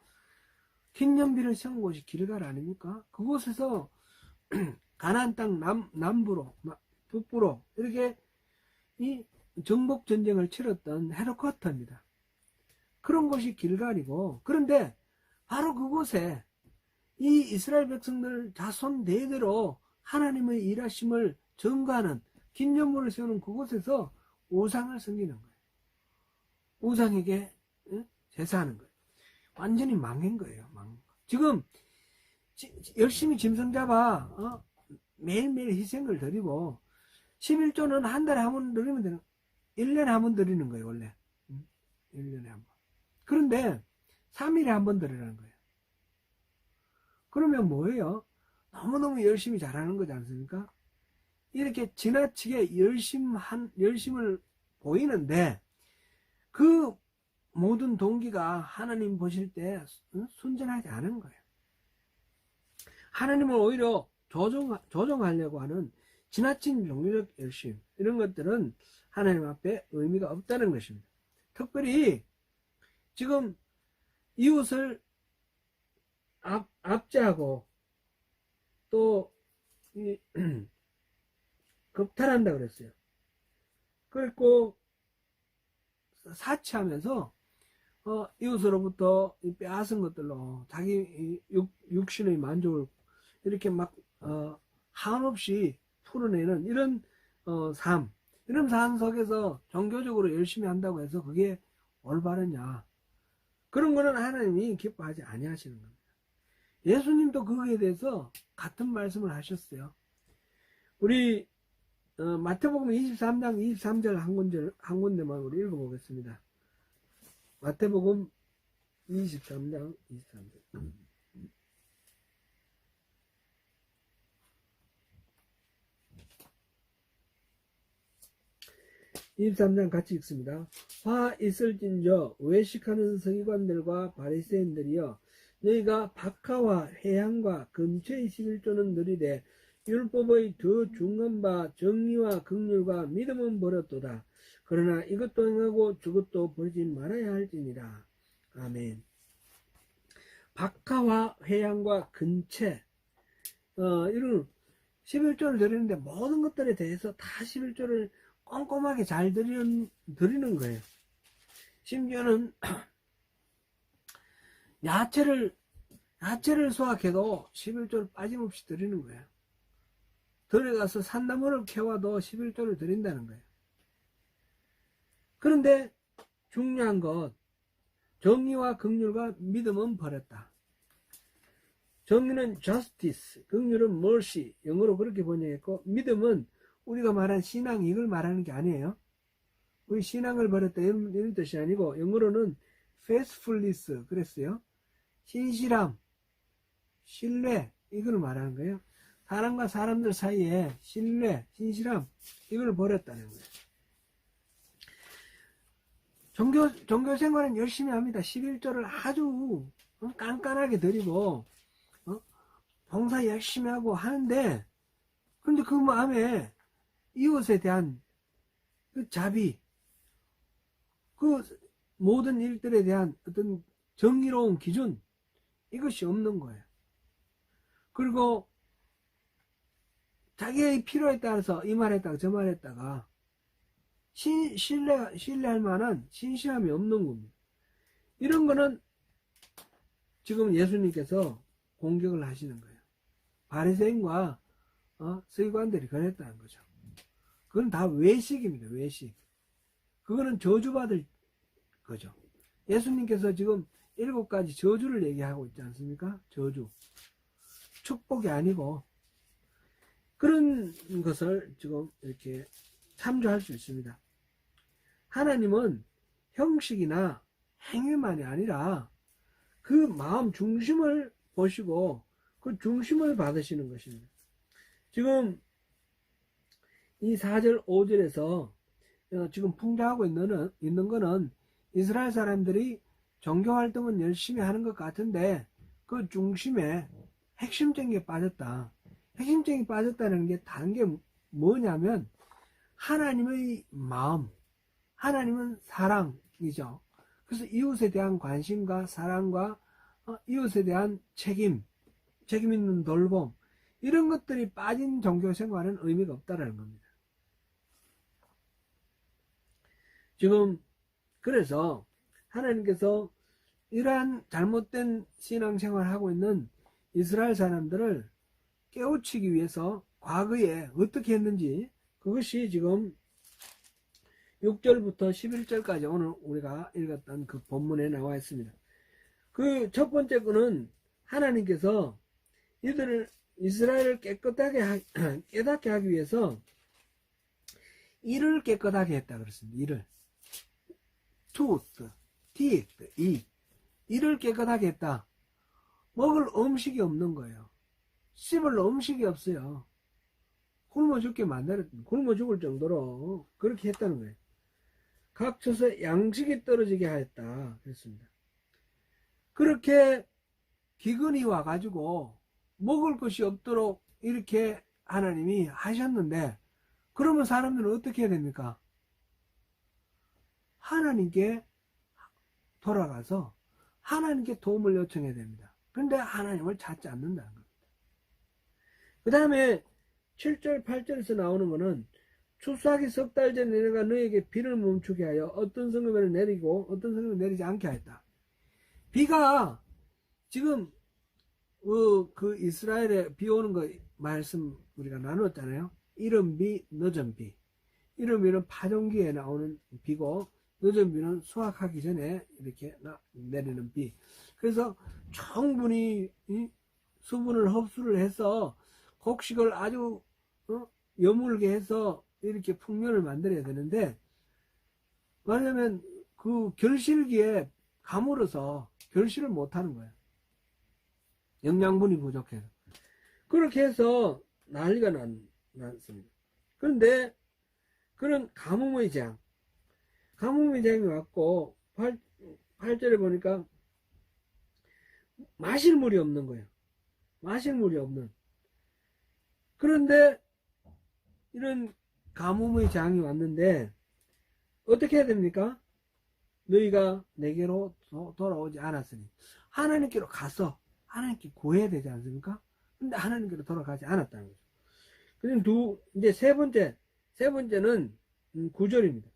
기념비를 세운 곳이 길갈 아닙니까? 그곳에서 가나안 땅 남부로 북부로 이렇게 이 정복 전쟁을 치렀던 헤르코터입니다. 그런 곳이 길갈이고, 그런데 바로 그곳에 이 이스라엘 백성들 자손 대대로 하나님의 일하심을 증거하는 기념물을 세우는 그곳에서 우상을 섬기는 거예요. 우상에게 제사하는 거예요. 완전히 망한 거예요. 지금 열심히 짐승 잡아 매일매일 희생을 드리고 11조는 한 달에 한 번 드리면 되는, 1년에 한 번 드리는 거예요. 원래 1년에 한 번. 그런데 3일에 한 번 드리라는 거예요. 그러면 뭐예요? 너무너무 열심히 잘하는 거지 않습니까? 이렇게 지나치게 열심을 보이는데 그 모든 동기가 하나님 보실 때 순전하지 않은 거예요. 하나님을 오히려 조종하려고 하는 지나친 종교적 열심, 이런 것들은 하나님 앞에 의미가 없다는 것입니다. 특별히 지금 이웃을 압제하고 또 겁탈한다 그랬어요. 그리고 사치하면서 이웃으로부터 빼앗은 것들로 자기 육신의 만족을 이렇게 막 한없이 풀어내는 이런 삶, 이런 삶 속에서 종교적으로 열심히 한다고 해서 그게 올바르냐? 그런 거는 하나님이 기뻐하지 아니하시는 겁니다. 예수님도 거기에 대해서 같은 말씀을 하셨어요. 우리 마태복음 23장 23절 한 군데만 우리 읽어보겠습니다. 마태복음 23장 23절. 23장 같이 읽습니다. 화 있을진저 외식하는 서기관들과 바리새인들이여, 너희가 박하와 회향과 금채의 11조는 느리되 율법의 더 중한 바 정의와 긍휼과 믿음은 버렸도다. 그러나 이것도 행하고 저것도 버리지 말아야 할지니라. 아멘. 박하와 회향과 금채, 이런 11조를 드리는데 모든 것들에 대해서 다 11조를 꼼꼼하게 잘 드리는 거예요. 심지어는 야채를 수확해도 11조를 빠짐없이 드리는 거예요. 들어가서 산나물을 캐와도 11조를 드린다는 거예요. 그런데 중요한 것, 정의와 긍휼과 믿음은 버렸다. 정의는 justice, 긍휼은 mercy, 영어로 그렇게 번역했고, 믿음은 우리가 말한 신앙, 이걸 말하는 게 아니에요. 우리 신앙을 버렸다 이런 뜻이 아니고, 영어로는 faithfulness 그랬어요. 신실함, 신뢰, 이걸 말하는 거예요. 사람과 사람들 사이에 신뢰, 신실함, 이걸 버렸다는 거예요. 종교 생활은 열심히 합니다. 11조를 아주 깐깐하게 드리고 봉사 열심히 하고 하는데, 그런데 그 마음에 이웃에 대한 그 자비, 그 모든 일들에 대한 어떤 정의로운 기준, 이것이 없는 거예요. 그리고 자기의 필요에 따라서 이 말했다가 저 말했다가 신뢰할 만한 신실함이 없는 겁니다. 이런 거는 지금 예수님께서 공격을 하시는 거예요. 바리새인과 서기관들이 그랬다는 거죠. 그건 다 외식입니다. 외식. 그거는 저주받을 거죠. 예수님께서 지금 7가지 저주를 얘기하고 있지 않습니까? 저주. 축복이 아니고, 그런 것을 지금 이렇게 참조할 수 있습니다. 하나님은 형식이나 행위만이 아니라 그 마음 중심을 보시고 그 중심을 받으시는 것입니다. 지금 이 4절 5절에서 지금 풍자하고 있는 거는 이스라엘 사람들이 종교활동은 열심히 하는 것 같은데 그 중심에 핵심적인 게 빠졌다. 핵심적인 게 빠졌다는 게 다른 게 뭐냐면 하나님의 마음, 하나님은 사랑이죠. 그래서 이웃에 대한 관심과 사랑과 이웃에 대한 책임 있는 돌봄, 이런 것들이 빠진 종교 생활은 의미가 없다라는 겁니다. 지금 그래서 하나님께서 이러한 잘못된 신앙생활을 하고 있는 이스라엘 사람들을 깨우치기 위해서 과거에 어떻게 했는지, 그것이 지금 6절부터 11절까지 오늘 우리가 읽었던 그 본문에 나와 있습니다. 그 첫 번째 거는 하나님께서 이스라엘을 깨닫게 하기 위해서 이를 깨끗하게 했다 그랬습니다. 이를. 이를 깨끗하게 했다. 먹을 음식이 없는 거예요. 씹을 음식이 없어요. 굶어 죽을 정도로 그렇게 했다는 거예요. 각처서 양식이 떨어지게 하였다 그랬습니다. 그렇게 기근이 와가지고 먹을 것이 없도록 이렇게 하나님이 하셨는데, 그러면 사람들은 어떻게 해야 됩니까? 하나님께 돌아가서 하나님께 도움을 요청해야 됩니다. 그런데 하나님을 찾지 않는다는 겁니다. 그 다음에 7절 8절에서 나오는 거는 추수하기 석 달 전에 내가 너에게 비를 멈추게 하여 어떤 성읍에는 내리고 어떤 성읍에는 내리지 않게 하였다. 비가 지금 그 이스라엘에 비 오는 거 말씀 우리가 나눴잖아요. 이른 비, 늦은 비. 이른 비는 파종기에 나오는 비고, 늦은 비는 수확하기 전에 이렇게 내리는 비. 그래서 충분히 수분을 흡수를 해서 곡식을 아주 여물게 해서 이렇게 풍년을 만들어야 되는데, 왜냐면 그 결실기에 가물어서 결실을 못하는 거예요. 영양분이 부족해서. 그렇게 해서 난리가 났습니다. 그런데 그런 가뭄의 재앙이 왔고 8절에 보니까 마실 물이 없는 거예요. 마실 물이 없는. 그런데 이런 가뭄의 재앙이 왔는데 어떻게 해야 됩니까? 너희가 내게로 돌아오지 않았으니 하나님께로 가서 하나님께 구해야 되지 않습니까? 근데 하나님께로 돌아가지 않았다는 거죠. 그럼 이제 세 번째는 9절입니다.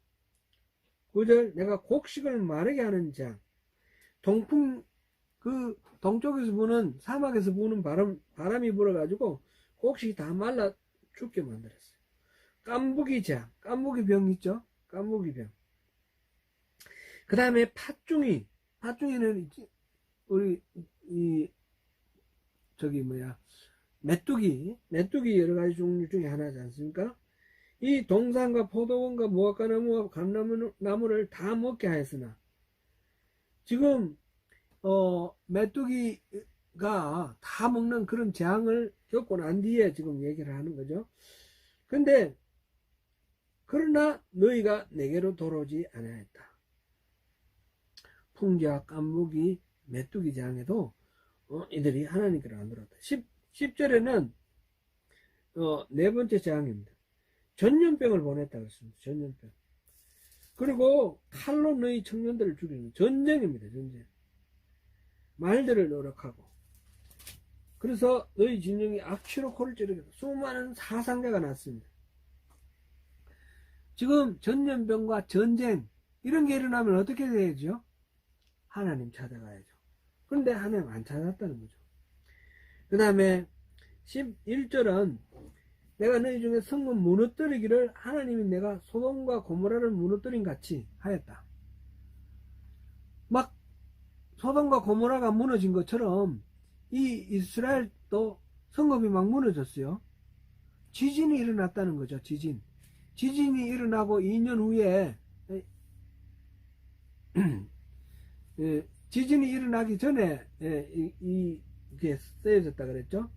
9절, 내가 곡식을 마르게 하는 재앙. 동쪽에서 부는, 사막에서 부는 바람이 불어가지고 곡식이 다 말라 죽게 만들었어요. 깐부기 재앙, 깐부기 병 있죠? 깐부기 병. 그 다음에 팥중이는 우리 메뚜기 여러 가지 종류 중에 하나지 않습니까? 이 동산과 포도원과 무화과 나무와 감나무를 다 먹게 하였으나 지금 메뚜기가 다 먹는 그런 재앙을 겪고 난 뒤에 지금 얘기를 하는 거죠. 근데 그러나 너희가 내게로 돌아오지 않았다. 풍기와 깐부기, 메뚜기 재앙에도 이들이 하나님께로 안 돌아왔다. 10절에는 네 번째 재앙입니다. 전염병을 보냈다고 했습니다. 전염병. 그리고 칼로 너희 청년들을 죽이는 전쟁입니다. 전쟁. 말들을 노력하고. 그래서 너희 진영이 악취로 코를 찌르게 수많은 사상자가 났습니다. 지금 전염병과 전쟁 이런 게 일어나면 어떻게 해야죠? 하나님 찾아가야죠. 그런데 하나님 안 찾았다는 거죠. 그 다음에 11절은 내가 너희 중에 성문 무너뜨리기를 하나님이 내가 소돔과 고모라를 무너뜨린 같이 하였다. 막 소돔과 고모라가 무너진 것처럼 이 이스라엘도 성읍이 막 무너졌어요. 지진이 일어났다는 거죠. 지진이 일어나고 2년 후에 지진이 일어나기 전에 이게 쓰여졌다 그랬죠.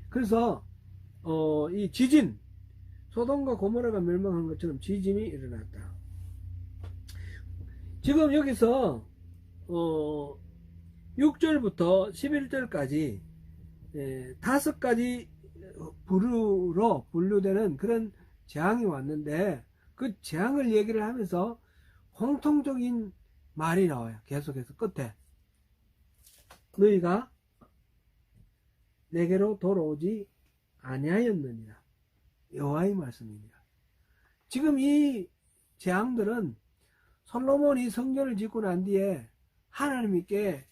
그래서 이 지진, 소돔과 고모라가 멸망한 것처럼 지진이 일어났다. 지금 여기서 6절부터 11절까지 5가지 부류로 분류되는 그런 재앙이 왔는데 그 재앙을 얘기를 하면서 공통적인 말이 나와요. 계속해서 끝에 너희가 내게로 돌아오지 아니하였느니라. 여호와의 말씀입니다. 지금 이 재앙들은 솔로몬이 성전을 짓고 난 뒤에 하나님께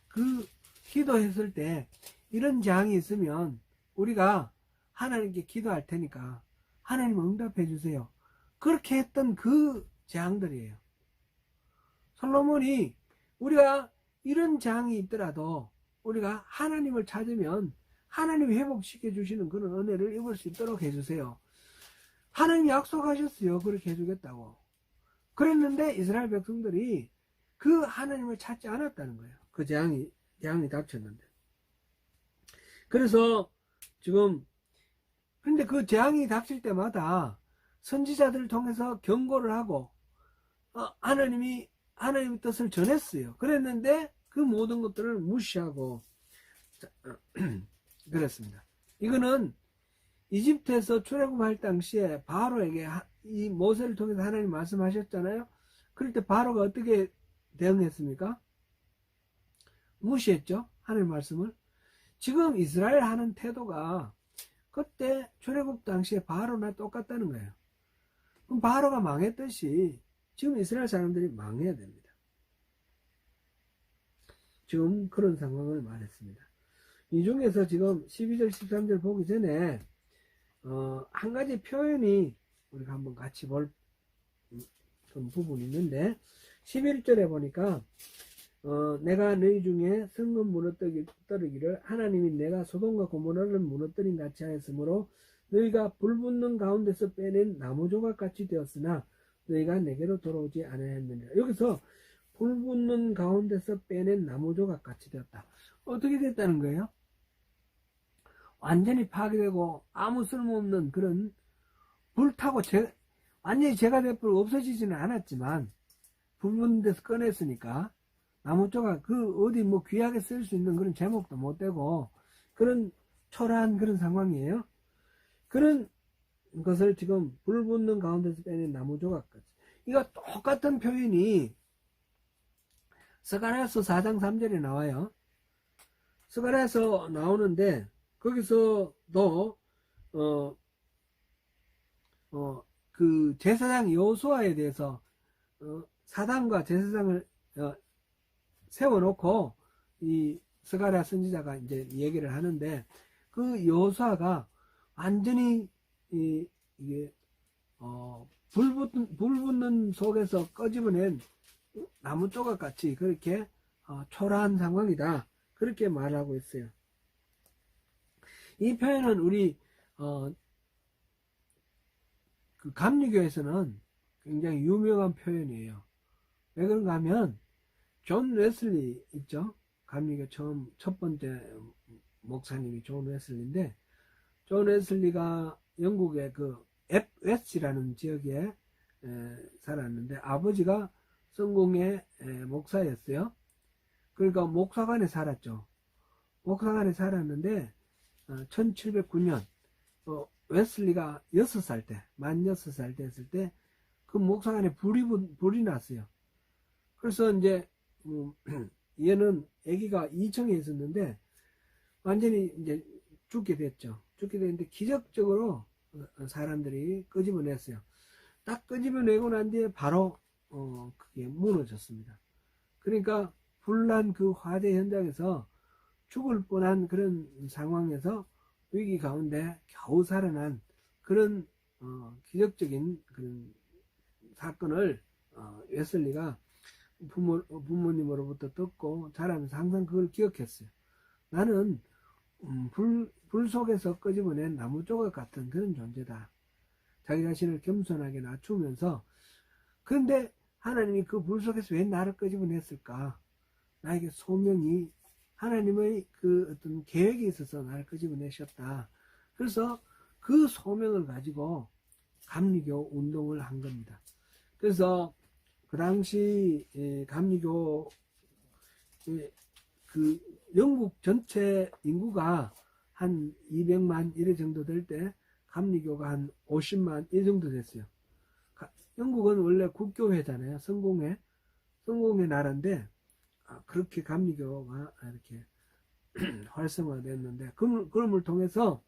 그 기도했을 때 이런 재앙이 있으면 우리가 하나님께 기도할 테니까 하나님 응답해 주세요. 그렇게 했던 그 재앙들이에요. 솔로몬이 우리가 이런 재앙이 있더라도 우리가 하나님을 찾으면 하나님이 회복시켜 주시는 그런 은혜를 입을 수 있도록 해주세요. 하나님이 약속하셨어요. 그렇게 해주겠다고. 그랬는데 이스라엘 백성들이 그 하나님을 찾지 않았다는 거예요. 그 재앙이 닥쳤는데. 그래서 지금 근데 그 재앙이 닥칠 때마다 선지자들을 통해서 경고를 하고 하나님의 뜻을 전했어요. 그랬는데 그 모든 것들을 무시하고 그랬습니다. 이거는 이집트에서 출애굽할 당시에 바로에게 이 모세를 통해서 하나님 말씀하셨잖아요. 그럴 때 바로가 어떻게 대응했습니까? 무시했죠. 하나님 말씀을. 지금 이스라엘 하는 태도가 그때 출애굽 당시에 바로나 똑같다는 거예요. 그럼 바로가 망했듯이 지금 이스라엘 사람들이 망해야 됩니다. 지금 그런 상황을 말했습니다. 이 중에서 지금 12절 13절 보기 전에 한 가지 표현이 우리가 한번 같이 볼 부분이 있는데 11절에 보니까 내가 너희 중에 성읍 무너뜨리기를 하나님이 내가 소돔과 고모라를 무너뜨린 같이 하였으므로 너희가 불 붙는 가운데서 빼낸 나무 조각같이 되었으나 너희가 내게로 돌아오지 아니하였느니라. 여기서 불 붙는 가운데서 빼낸 나무 조각 같이 되었다. 어떻게 됐다는 거예요? 완전히 파괴되고 아무 쓸모없는 그런 불타고 완전히 제가 돼버리고 없어지지는 않았지만 불 붙는 데서 꺼냈으니까 나무 조각 그 어디 뭐 귀하게 쓸 수 있는 그런 제목도 못 되고 그런 초라한 그런 상황이에요. 그런 것을 지금 불 붙는 가운데서 빼낸 나무 조각까지. 이거 똑같은 표현이 스가랴서 4장 3절에 나와요. 스가랴서 나오는데 거기서도 그 제사장 여호수아에 대해서 사단과 제사장을 세워놓고 이 스가랴 선지자가 이제 얘기를 하는데 그 여호수아가 완전히 이게 불 붙는 속에서 꺼집어낸 나무 조각 같이 그렇게 초라한 상황이다. 그렇게 말하고 있어요. 이 표현은 우리 그 감리교에서는 굉장히 유명한 표현이에요. 왜 그런가 하면 존 웨슬리 있죠? 감리교 첫 번째 목사님이 존 웨슬리인데 존 웨슬리가 영국의 그 엡웨스라는 지역에 살았는데 아버지가 성공의 목사였어요. 그러니까 목사관에 살았죠. 목사관에 살았는데 1709년 웨슬리가 6살 때, 만 6살 때 했을 때 그 목사관에 불이 났어요. 그래서 이제 얘는 아기가 2층에 있었는데 완전히 이제 죽게 됐죠. 죽게 됐는데 기적적으로 사람들이 끄집어냈어요. 딱 끄집어내고 난 뒤에 바로 그게 무너졌습니다. 그러니까 불난 그 화재 현장에서 죽을 뻔한 그런 상황에서 위기 가운데 겨우 살아난 그런 기적적인 그런 사건을 웨슬리가 부모님으로부터 듣고 자라면서 항상 그걸 기억했어요. 나는 불 속에서 끄집어낸 나무 조각 같은 그런 존재다. 자기 자신을 겸손하게 낮추면서 그런데 하나님이 그 불 속에서 왜 나를 끄집어냈을까? 나에게 소명이 하나님의 그 어떤 계획이 있어서 나를 끄집어내셨다. 그래서 그 소명을 가지고 감리교 운동을 한 겁니다. 그래서 그 당시 감리교 그 영국 전체 인구가 한 200만 이래 정도 될 때 감리교가 한 50만 이 정도 됐어요. 영국은 원래 국교회잖아요. 성공회 나라인데 그렇게 감리교가 이렇게 활성화됐는데 그럼을 통해서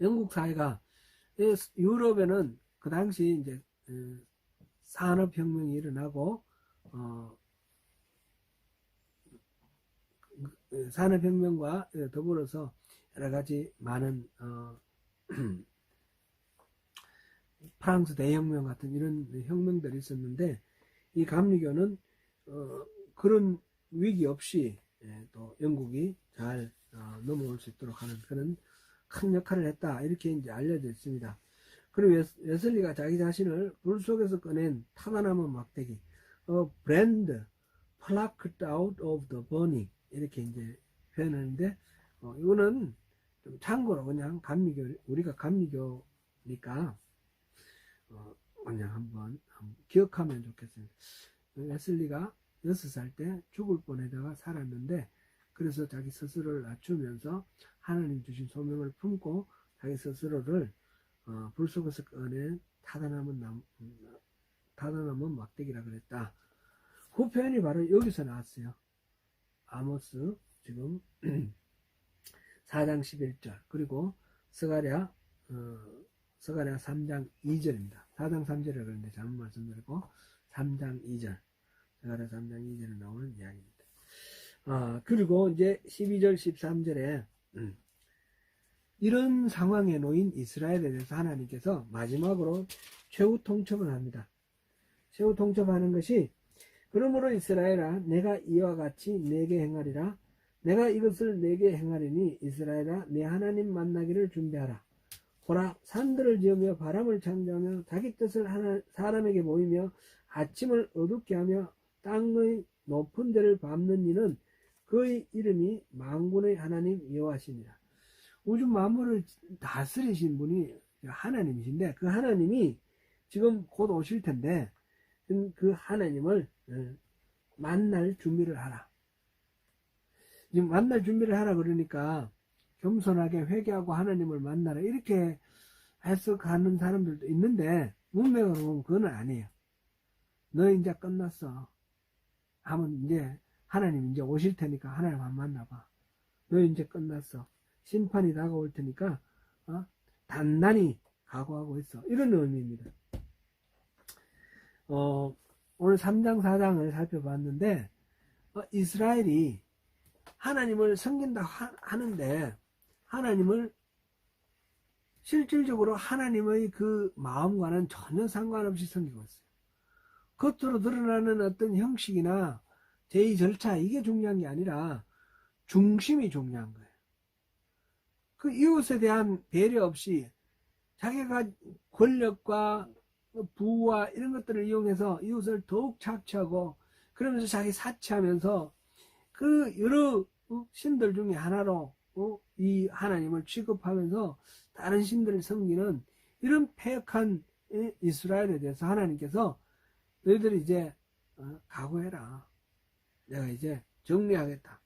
영국 사회가 유럽에는 그 당시 이제 산업혁명이 일어나고 산업혁명과 더불어서 여러 가지 많은 프랑스 대혁명 같은 이런 혁명들이 있었는데 이 감리교는 그런 위기 없이 또 영국이 잘 넘어올 수 있도록 하는 그런 큰 역할을 했다. 이렇게 이제 알려져 있습니다. 그리고 웨슬리가 자기 자신을 불 속에서 꺼낸 타다남은 막대기, brand plucked out of the burning 이렇게 이제 표현하는데 이거는 좀 참고로 그냥 우리가 감리교니까 그냥 한번 기억하면 좋겠습니다. 웨슬리가 6살 때 죽을 뻔하다가 살았는데 그래서 자기 스스로를 낮추면서 하나님 주신 소명을 품고 자기 스스로를 불 속에서 꺼낸 타다남은 막대기라 그랬다. 그 표현이 바로 여기서 나왔어요. 아모스 지금 4장 11절 그리고 스가랴 3장 2절입니다. 4장 3절이라고 그랬는데 잘못 말씀드리고 3장 2절 스가랴 3장 2절에 나오는 이야기입니다. 그리고 이제 12절 13절에 이런 상황에 놓인 이스라엘에 대해서 하나님께서 마지막으로 최후 통첩을 합니다. 최후 통첩하는 것이 그러므로 이스라엘아 내가 이와 같이 내게 행하리라. 내가 이것을 내게 행하리니 이스라엘아 내 하나님 만나기를 준비하라. 보라, 산들을 지으며 바람을 창조하며 자기 뜻을 사람에게 보이며 아침을 어둡게 하며 땅의 높은 데를 밟는 이는 그의 이름이 만군의 하나님 여호와시니라. 우주 만물을 다스리신 분이 하나님이신데, 그 하나님이 지금 곧 오실 텐데 그 하나님을 만날 준비를 하라. 지금 만날 준비를 하라 그러니까 겸손하게 회개하고 하나님을 만나라 이렇게 해석하는 사람들도 있는데, 문맥으로 보면 그건 아니에요. 너 이제 끝났어 하면, 이제 하나님 이제 오실 테니까 하나님 한번 만나봐. 너 이제 끝났어. 심판이 다가올 테니까 단단히 각오하고 있어. 이런 의미입니다. 오늘 3장 4장을 살펴봤는데, 이스라엘이 하나님을 섬긴다 하는데 하나님을 실질적으로 하나님의 그 마음과는 전혀 상관없이 섬기고 있어요. 겉으로 드러나는 어떤 형식이나 제의 절차, 이게 중요한 게 아니라 중심이 중요한 거예요. 그 이웃에 대한 배려 없이 자기가 권력과 부와 이런 것들을 이용해서 이웃을 더욱 착취하고, 그러면서 자기 사치하면서 그 여러 신들 중에 하나로 이 하나님을 취급하면서 다른 신들을 섬기는 이런 패역한 이스라엘에 대해서 하나님께서 너희들이 이제 각오해라. 내가 이제 정리하겠다.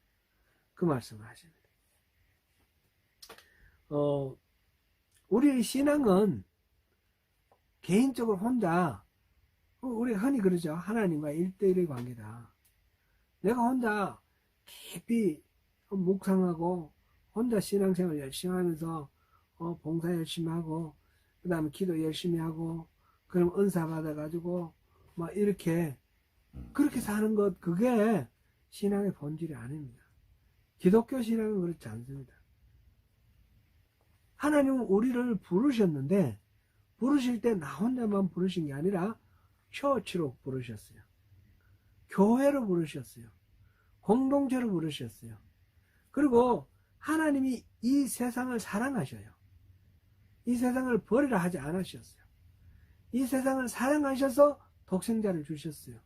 그 말씀을 하십니다. 우리 신앙은 개인적으로 혼자, 우리 흔히 그러죠. 하나님과 1대1의 관계다. 내가 혼자 깊이 묵상하고 혼자 신앙생활 열심히 하면서 봉사 열심히 하고, 그 다음에 기도 열심히 하고, 그럼 은사 받아가지고 막 이렇게 그렇게 사는 것, 그게 신앙의 본질이 아닙니다. 기독교 신앙은 그렇지 않습니다. 하나님은 우리를 부르셨는데, 부르실 때 나 혼자만 부르신 게 아니라 처치로 부르셨어요. 교회로 부르셨어요. 공동체로 부르셨어요. 그리고 하나님이 이 세상을 사랑하셔요. 이 세상을 버리라 하지 않으셨어요. 이 세상을 사랑하셔서 독생자를 주셨어요.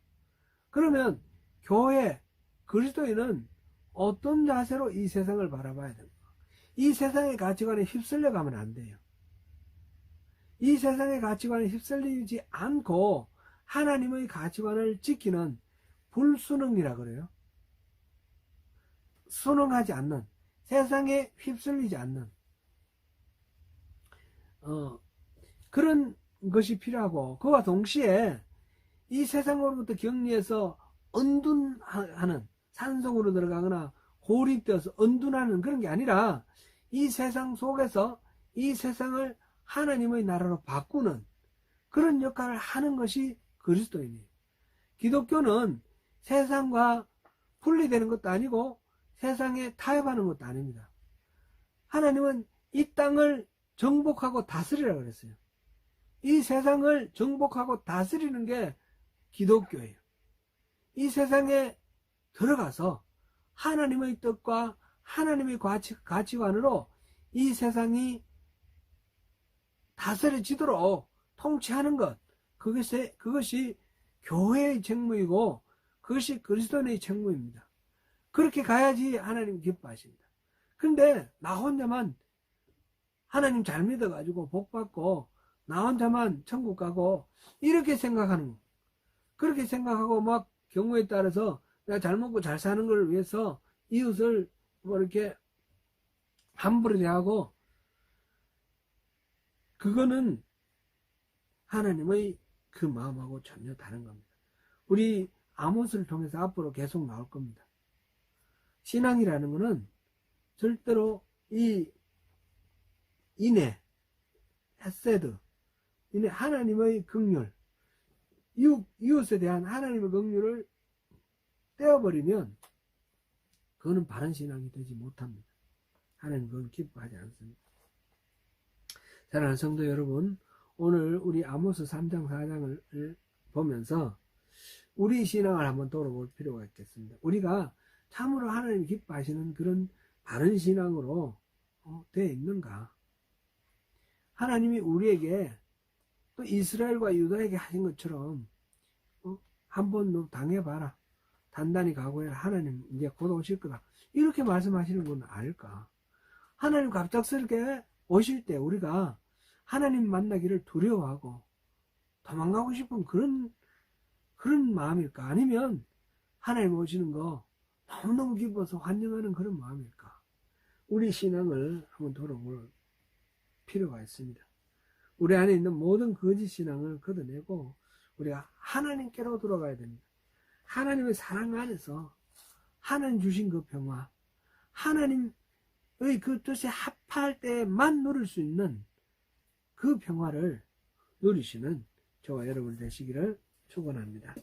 그러면 교회, 그리스도인은 어떤 자세로 이 세상을 바라봐야 됩니까? 이 세상의 가치관에 휩쓸려 가면 안 돼요. 이 세상의 가치관에 휩쓸리지 않고 하나님의 가치관을 지키는 불순응이라 그래요. 순응하지 않는, 세상에 휩쓸리지 않는 그런 것이 필요하고, 그와 동시에 이 세상으로부터 격리해서 언둔하는, 산속으로 들어가거나 고립되어서 언둔하는 그런 게 아니라 이 세상 속에서 이 세상을 하나님의 나라로 바꾸는 그런 역할을 하는 것이 그리스도인이에요. 기독교는 세상과 분리되는 것도 아니고 세상에 타협하는 것도 아닙니다. 하나님은 이 땅을 정복하고 다스리라 그랬어요. 이 세상을 정복하고 다스리는 게 기독교예요. 이 세상에 들어가서 하나님의 뜻과 하나님의 가치관으로 이 세상이 다스려지도록 통치하는 것, 그것이 교회의 책무이고 그것이 그리스도인의 책무입니다. 그렇게 가야지 하나님 기뻐하십니다. 근데 나 혼자만 하나님 잘 믿어가지고 복받고 나 혼자만 천국 가고 이렇게 생각하는 거. 그렇게 생각하고 막 경우에 따라서 내가 잘 먹고 잘 사는 걸 위해서 이웃을 뭐 이렇게 함부로 대하고, 그거는 하나님의 그 마음하고 전혀 다른 겁니다. 우리 아모스를 통해서 앞으로 계속 나올 겁니다. 신앙이라는 것은 절대로 이 인애, 헤세드, 인애, 하나님의 긍휼, 이웃에 대한 하나님의 긍휼을 떼어버리면 그거는 바른 신앙이 되지 못합니다. 하나님 그건 기뻐하지 않습니다. 사랑하는 성도 여러분, 오늘 우리 아모스 3장 4장을 보면서 우리 신앙을 한번 돌아볼 필요가 있겠습니다. 우리가 참으로 하나님 기뻐하시는 그런 바른 신앙으로 되어 있는가? 하나님이 우리에게 또 이스라엘과 유다에게 하신 것처럼 한번 너 당해봐라. 단단히 각오해라. 하나님 이제 곧 오실 거다. 이렇게 말씀하시는 건 아닐까. 하나님 갑작스럽게 오실 때 우리가 하나님 만나기를 두려워하고 도망가고 싶은 그런 마음일까? 아니면 하나님 오시는 거 너무너무 기뻐서 환영하는 그런 마음일까? 우리 신앙을 한번 돌아볼 필요가 있습니다. 우리 안에 있는 모든 거짓 신앙을 걷어내고 우리가 하나님께로 돌아가야 됩니다. 하나님의 사랑 안에서 하나님 주신 그 평화, 하나님의 그 뜻에 합할 때만 누릴 수 있는 그 평화를 누리시는 저와 여러분 되시기를 축원합니다.